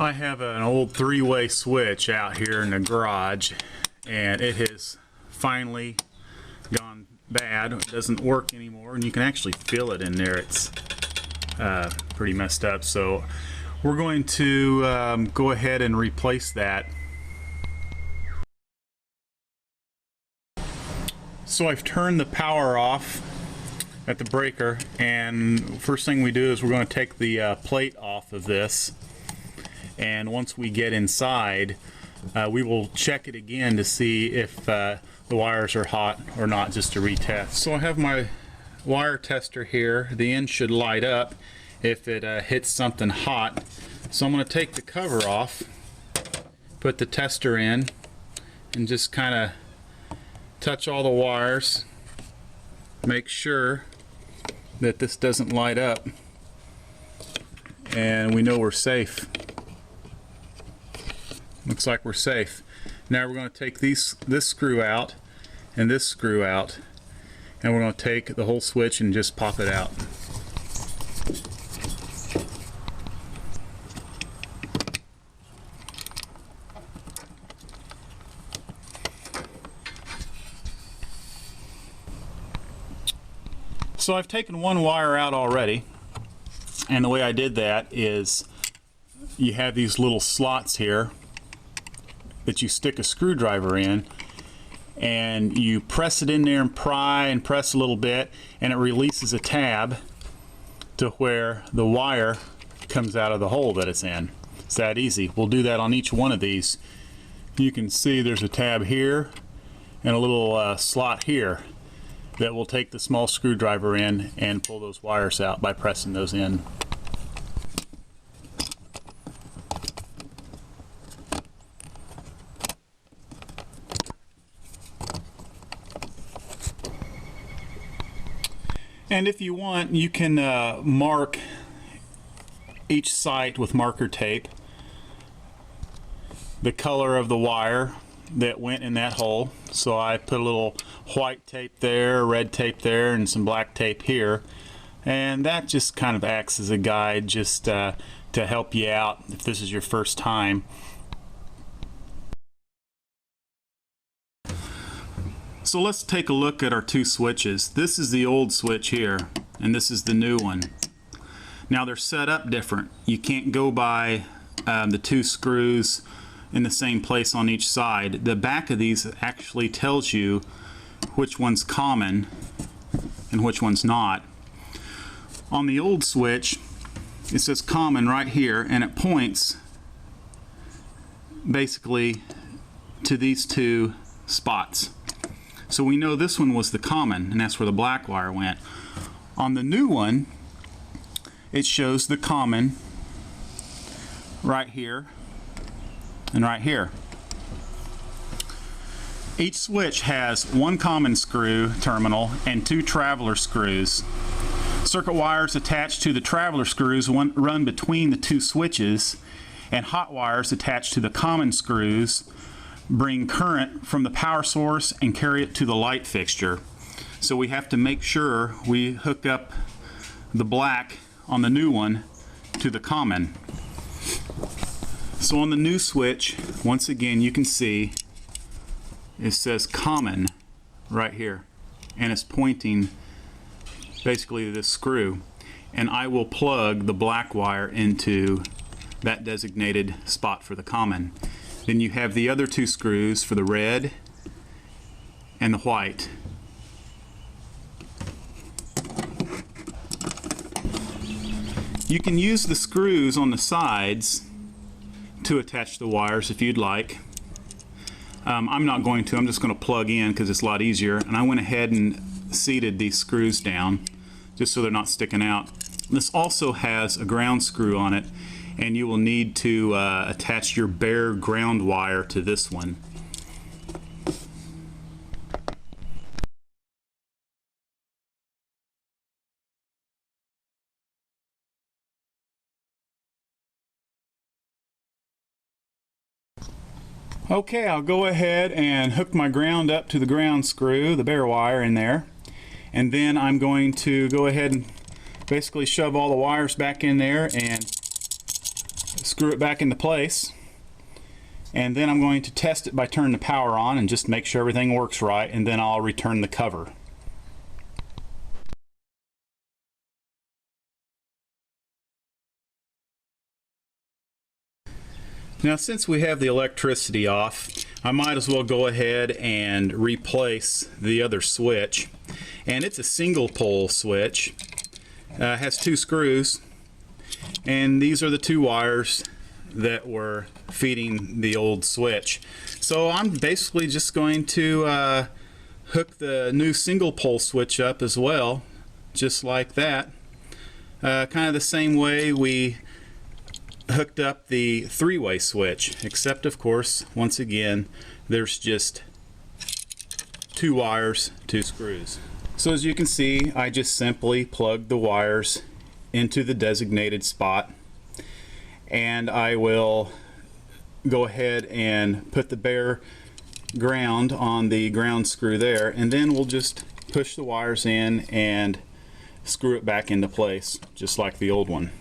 I have an old three-way switch out here in the garage, and it has finally gone bad. It doesn't work anymore, and you can actually feel it in there. It's pretty messed up. So we're going to go ahead and replace that. So I've turned the power off at the breaker, and first thing we do is we're going to take the plate off of this. And once we get inside, we will check it again to see if the wires are hot or not, just to retest. So I have my wire tester here. The end should light up if it hits something hot. So I'm going to take the cover off, put the tester in, and just kind of touch all the wires. Make sure that this doesn't light up, and we know we're safe. Looks like we're safe. Now we're going to take this screw out and this screw out, and we're going to take the whole switch and just pop it out. So I've taken one wire out already, and the way I did that is you have these little slots here that you stick a screwdriver in, and you press it in there and pry and press a little bit, and it releases a tab to where the wire comes out of the hole that it's in. It's that easy. We'll do that on each one of these. You can see there's a tab here and a little slot here that will take the small screwdriver in and pull those wires out by pressing those in. And if you want, you can mark each site with marker tape the color of the wire that went in that hole. So I put a little white tape there, red tape there, and some black tape here, and that just kind of acts as a guide, just to help you out if this is your first time. So let's take a look at our two switches. This is the old switch here, and this is the new one. Now they're set up different. You can't go by the two screws in the same place on each side. The back of these actually tells you which one's common and which one's not. On the old switch, it says common right here, and it points basically to these two spots. So we know this one was the common, and that's where the black wire went. On the new one, it shows the common right here and right here. Each switch has one common screw terminal and two traveler screws. Circuit wires attached to the traveler screws run between the two switches, and hot wires attached to the common screws bring current from the power source and carry it to the light fixture. So we have to make sure we hook up the black on the new one to the common. So on the new switch, once again, you can see it says common right here, and it's pointing basically to this screw, and I will plug the black wire into that designated spot for the common. Then you have the other two screws for the red and the white. You can use the screws on the sides to attach the wires if you'd like. I'm not going to. I'm just going to plug in because it's a lot easier. And I went ahead and seated these screws down just so they're not sticking out. This also has a ground screw on it, and you will need to attach your bare ground wire to this one. Okay, I'll go ahead and hook my ground up to the ground screw, the bare wire in there, and then I'm going to go ahead and basically shove all the wires back in there and screw it back into place, and then I'm going to test it by turning the power on and just make sure everything works right, and then I'll return the cover. Now, since we have the electricity off, I might as well go ahead and replace the other switch. And it's a single pole switch. It has 2 screws, and these are the 2 wires that were feeding the old switch. So I'm basically just going to hook the new single pole switch up as well, just like that. Kind of the same way we hooked up the 3-way switch, except of course, once again, there's just 2 wires, 2 screws. So as you can see, I just simply plugged the wires into the designated spot, and I will go ahead and put the bare ground on the ground screw there, and then we'll just push the wires in and screw it back into place, just like the old one.